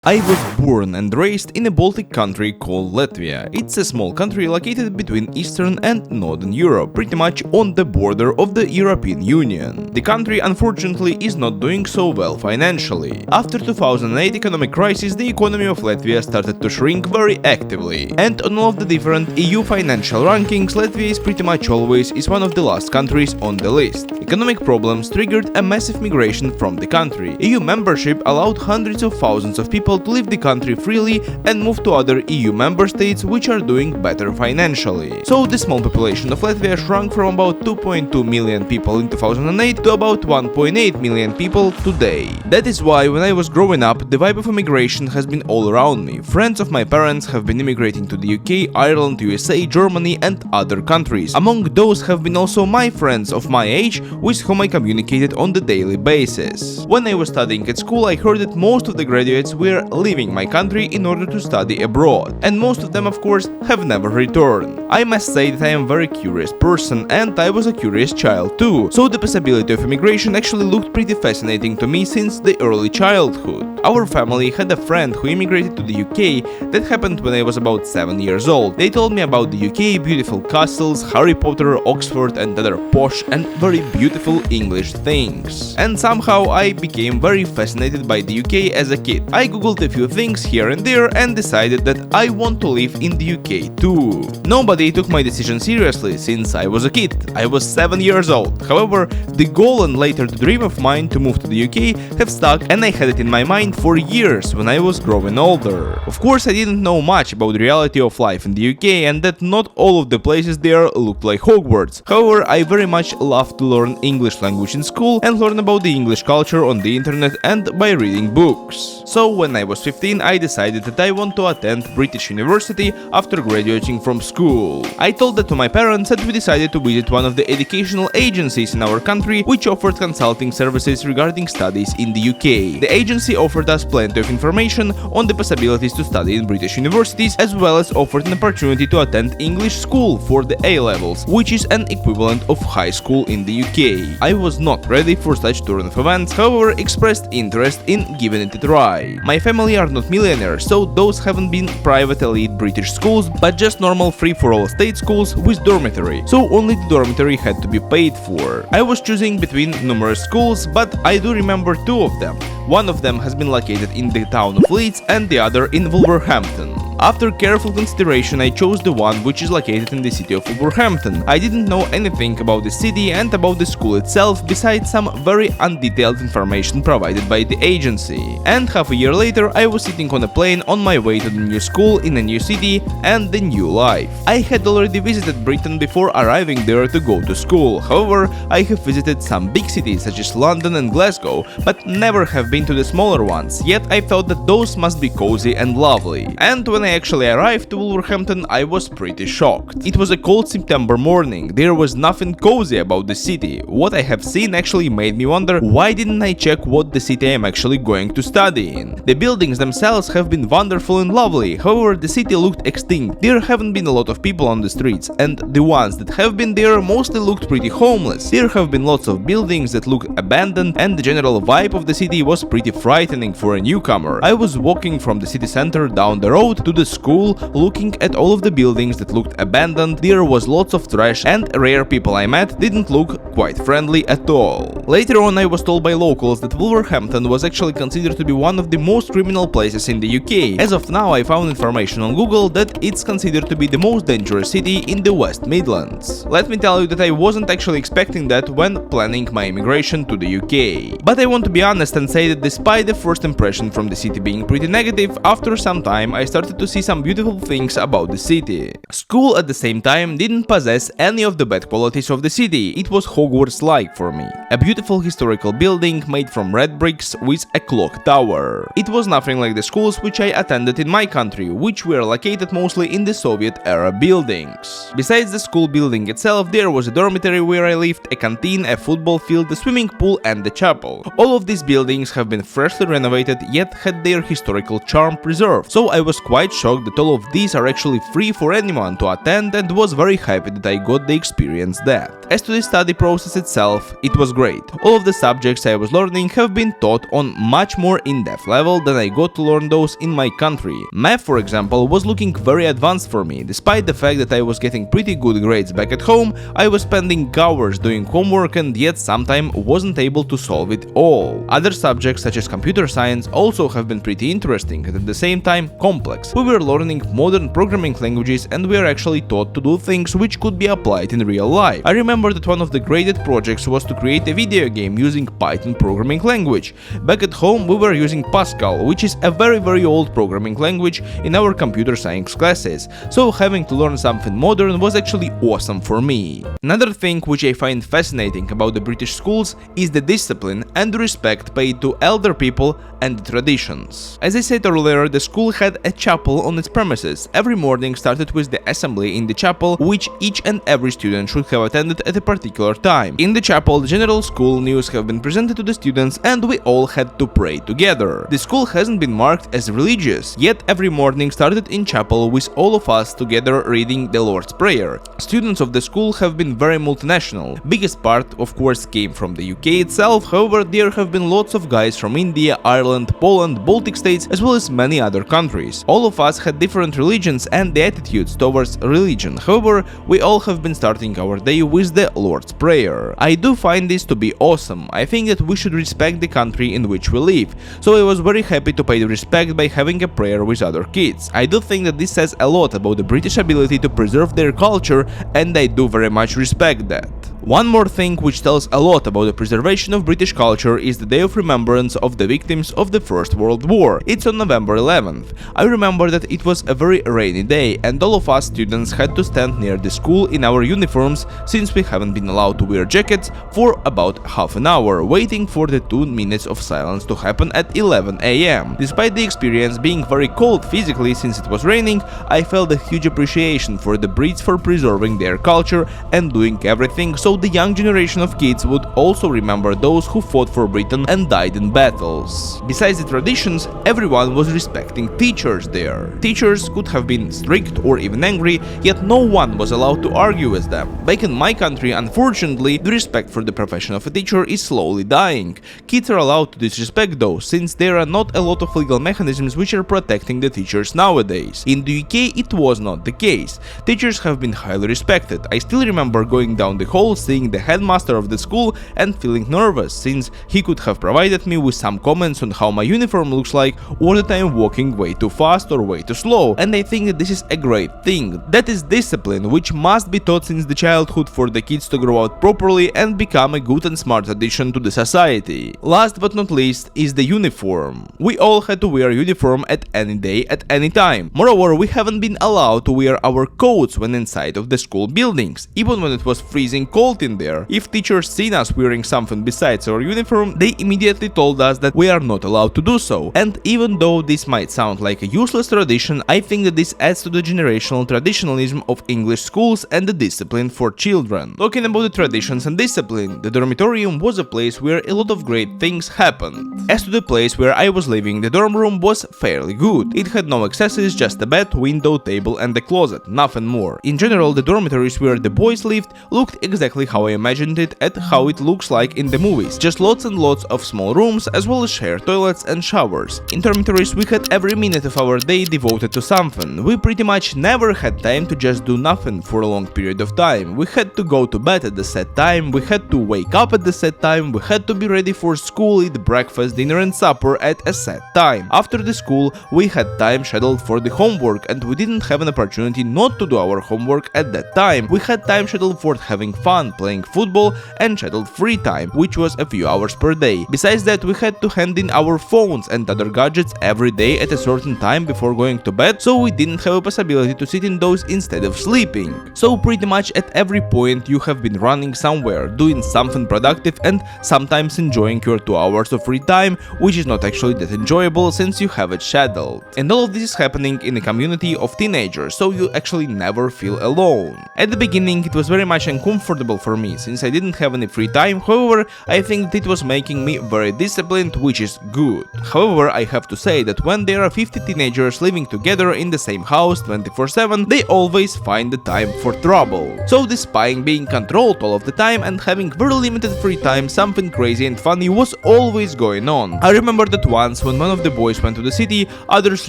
I was born and raised in a Baltic country called Latvia. It's a small country located between Eastern and Northern Europe, pretty much on the border of the European Union. The country unfortunately is not doing so well financially. After 2008 economic crisis, the economy of Latvia started to shrink very actively. And on all of the different EU financial rankings, Latvia is pretty much always one of the last countries on the list. Economic problems triggered a massive migration from the country. EU membership allowed hundreds of thousands of people to leave the country freely and move to other EU member states which are doing better financially. So the small population of Latvia shrunk from about 2.2 million people in 2008 to about 1.8 million people today. That is why when I was growing up, the vibe of immigration has been all around me. Friends of my parents have been immigrating to the UK, Ireland, USA, Germany and other countries. Among those have been also my friends of my age with whom I communicated on the daily basis. When I was studying at school, I heard that most of the graduates were leaving my country in order to study abroad, and most of them of course have never returned. I must say that I am a very curious person and I was a curious child too, so the possibility of immigration actually looked pretty fascinating to me since the early childhood. Our family had a friend who immigrated to the UK. That happened when I was about 7 years old. They told me about the UK, beautiful castles, Harry Potter, Oxford and other posh and very beautiful English things. And somehow I became very fascinated by the UK as a kid. I googled a few things here and there and decided that I want to live in the UK too. Nobody took my decision seriously since I was a kid. I was 7 years old. However, the goal and later the dream of mine to move to the UK have stuck, and I had it in my mind for years when I was growing older. Of course, I didn't know much about the reality of life in the UK and that not all of the places there looked like Hogwarts. However, I very much loved to learn English language in school and learn about the English culture on the internet and by reading books. So when I was 15, I decided that I want to attend British University after graduating from school. I told that to my parents and we decided to visit one of the educational agencies in our country which offered consulting services regarding studies in the UK. The agency offered us plenty of information on the possibilities to study in British universities, as well as offered an opportunity to attend English school for the A-levels, which is an equivalent of high school in the UK. I was not ready for such turn of events, however expressed interest in giving it a try. My family are not millionaires, so those haven't been private elite British schools, but just normal free-for-all state schools with dormitory, so only the dormitory had to be paid for. I was choosing between numerous schools, but I do remember two of them. One of them has been located in the town of Leeds and the other in Wolverhampton. After careful consideration, I chose the one which is located in the city of Wolverhampton. I didn't know anything about the city and about the school itself besides some very undetailed information provided by the agency. And half a year later, I was sitting on a plane on my way to the new school in a new city and the new life. I had already visited Britain before arriving there to go to school. However, I have visited some big cities such as London and Glasgow, but never have been to the smaller ones, yet I thought that those must be cozy and lovely. And when I actually arrived to Wolverhampton, I was pretty shocked. It was a cold September morning. There was nothing cozy about the city. What I have seen actually made me wonder why didn't I check what the city I am actually going to study in. The buildings themselves have been wonderful and lovely, however the city looked extinct. There haven't been a lot of people on the streets, and the ones that have been there mostly looked pretty homeless. There have been lots of buildings that looked abandoned, and the general vibe of the city was pretty frightening for a newcomer. I was walking from the city center down the road to the school, looking at all of the buildings that looked abandoned. There was lots of trash and rare people I met didn't look quite friendly at all. Later on I was told by locals that Wolverhampton was actually considered to be one of the most criminal places in the UK. As of now I found information on Google that it's considered to be the most dangerous city in the West Midlands. Let me tell you that I wasn't actually expecting that when planning my immigration to the UK. But I want to be honest and say that despite the first impression from the city being pretty negative, after some time I started to see some beautiful things about the city. School at the same time didn't possess any of the bad qualities of the city. It was Hogwarts-like for me. A beautiful historical building made from red bricks with a clock tower. It was nothing like the schools which I attended in my country, which were located mostly in the Soviet-era buildings. Besides the school building itself, there was a dormitory where I lived, a canteen, a football field, a swimming pool and the chapel. All of these buildings have been freshly renovated yet had their historical charm preserved, so I was quite quite shocked that all of these are actually free for anyone to attend, and was very happy that I got the experience that. As to the study process itself, it was great. All of the subjects I was learning have been taught on much more in-depth level than I got to learn those in my country. Math, for example, was looking very advanced for me. Despite the fact that I was getting pretty good grades back at home, I was spending hours doing homework and yet sometimes wasn't able to solve it all. Other subjects such as computer science also have been pretty interesting and at the same time complex. We were learning modern programming languages and we are actually taught to do things which could be applied in real life. I remember that one of the graded projects was to create a video game using Python programming language. Back at home we were using Pascal, which is a very old programming language in our computer science classes, so having to learn something modern was actually awesome for me. Another thing which I find fascinating about the British schools is the discipline and the respect paid to elder people and the traditions. As I said earlier, the school had a chapel on its premises. Every morning started with the assembly in the chapel, which each and every student should have attended at a particular time. In the chapel, the general school news have been presented to the students and we all had to pray together. The school hasn't been marked as religious, yet every morning started in chapel with all of us together reading the Lord's Prayer. Students of the school have been very multinational. Biggest part, of course, came from the UK itself, however, there have been lots of guys from India, Ireland, Poland, Baltic states, as well as many other countries. All of us had different religions and the attitudes towards religion, however, we all have been starting our day with the Lord's Prayer. I do find this to be awesome. I think that we should respect the country in which we live, so I was very happy to pay the respect by having a prayer with other kids. I do think that this says a lot about the British ability to preserve their culture, and I do very much respect that. One more thing which tells a lot about the preservation of British culture is the Day of Remembrance of the victims of the First World War. It's on November 11th. I remember that it was a very rainy day and all of us students had to stand near the school in our uniforms since we haven't been allowed to wear jackets for about half an hour, waiting for the 2 minutes of silence to happen at 11 AM. Despite the experience being very cold physically since it was raining, I felt a huge appreciation for the Brits for preserving their culture and doing everything so the young generation of kids would also remember those who fought for Britain and died in battles. Besides the traditions, everyone was respecting teachers there. Teachers could have been strict or even angry, yet no one was allowed to argue with them. Back in my country, unfortunately, the respect for the profession of a teacher is slowly dying. Kids are allowed to disrespect those, since there are not a lot of legal mechanisms which are protecting the teachers nowadays. In the UK, it was not the case. Teachers have been highly respected. I still remember going down the hall, seeing the headmaster of the school and feeling nervous, since he could have provided me with some comments on how my uniform looks like or that I am walking way too fast or way too slow, and I think that this is a great thing. That is discipline, which must be taught since the childhood for the kids to grow out properly and become a good and smart addition to the society. Last but not least is the uniform. We all had to wear uniform at any day, at any time. Moreover, we haven't been allowed to wear our coats when inside of the school buildings, even when it was freezing cold in there. If teachers seen us wearing something besides our uniform, they immediately told us that we are not allowed to do so. And even though this might sound like a useless tradition, I think that this adds to the generational traditionalism of English schools and the discipline for children. Talking about the traditions and discipline, the dormitorium was a place where a lot of great things happened. As to the place where I was living, the dorm room was fairly good. It had no excesses, just a bed, window, table and a closet, nothing more. In general, the dormitories where the boys lived looked exactly how I imagined it and how it looks like in the movies, just lots and lots of small rooms as well as shared toilets and showers. In dormitories we had every minute of our day devoted to something. We pretty much never had time to just do nothing for a long period of time. We had to go to bed at the set time, we had to wake up at the set time, we had to be ready for school, eat breakfast, dinner and supper at a set time. After the school we had time scheduled for the homework and we didn't have an opportunity not to do our homework at that time. We had time scheduled for having fun, playing football and scheduled free time, which was a few hours per day. Besides that, we had to hand in our phones and other gadgets every day at a certain time before going to bed, so we didn't have a possibility to sit in those instead of sleeping. So pretty much at every point you have been running somewhere, doing something productive and sometimes enjoying your 2 hours of free time, which is not actually that enjoyable since you have it scheduled. And all of this is happening in a community of teenagers, so you actually never feel alone. At the beginning it was very much uncomfortable for me since I didn't have any free time, however, I think that it was making me very disciplined, which is good. However, I have to say that when there are 50 teenagers teenagers living together in the same house 24/7, they always find the time for trouble. So the spying being controlled all of the time and having very limited free time, something crazy and funny was always going on. I remember that once when one of the boys went to the city, others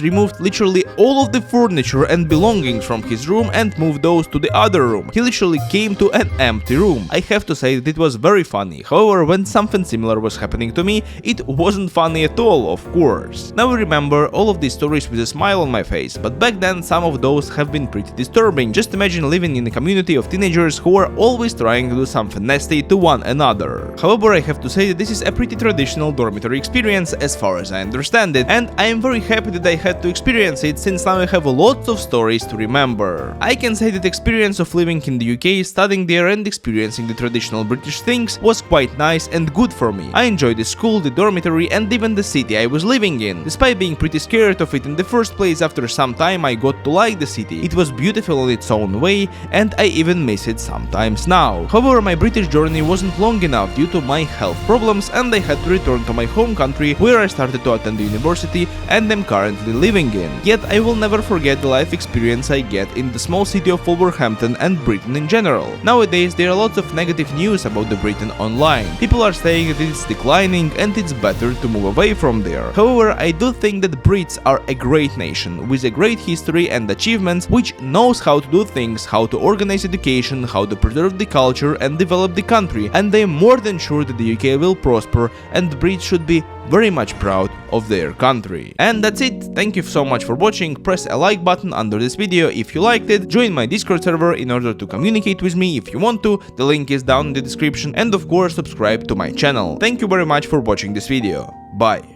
removed literally all of the furniture and belongings from his room and moved those to the other room. He literally came to an empty room. I have to say that it was very funny. However, when something similar was happening to me, it wasn't funny at all, of course. Now I remember all of these stories with a smile on my face, but back then some of those have been pretty disturbing. Just imagine living in a community of teenagers who are always trying to do something nasty to one another. However, I have to say that this is a pretty traditional dormitory experience as far as I understand it, and I am very happy that I had to experience it, since now I have lots of stories to remember. I can say that the experience of living in the UK, studying there and experiencing the traditional British things was quite nice and good for me. I enjoyed the school, the dormitory and even the city I was living in. Despite being pretty scared of it in the first place, after some time I got to like the city. It was beautiful in its own way and I even miss it sometimes now. However, my British journey wasn't long enough due to my health problems and I had to return to my home country where I started to attend the university and am currently living in. Yet I will never forget the life experience I get in the small city of Wolverhampton and Britain in general. Nowadays there are lots of negative news about the Britain online. People are saying that it's declining and it's better to move away from there. However, I do think that Brits are a great nation with a great history and achievements, which knows how to do things, how to organize education, how to preserve the culture and develop the country, and I am more than sure that the UK will prosper and the Brits should be very much proud of their country. And that's it. Thank you so much for watching. Press a like button under this video if you liked it. Join my Discord server in order to communicate with me if you want to. The link is down in the description, and of course subscribe to my channel. Thank you very much for watching this video. Bye.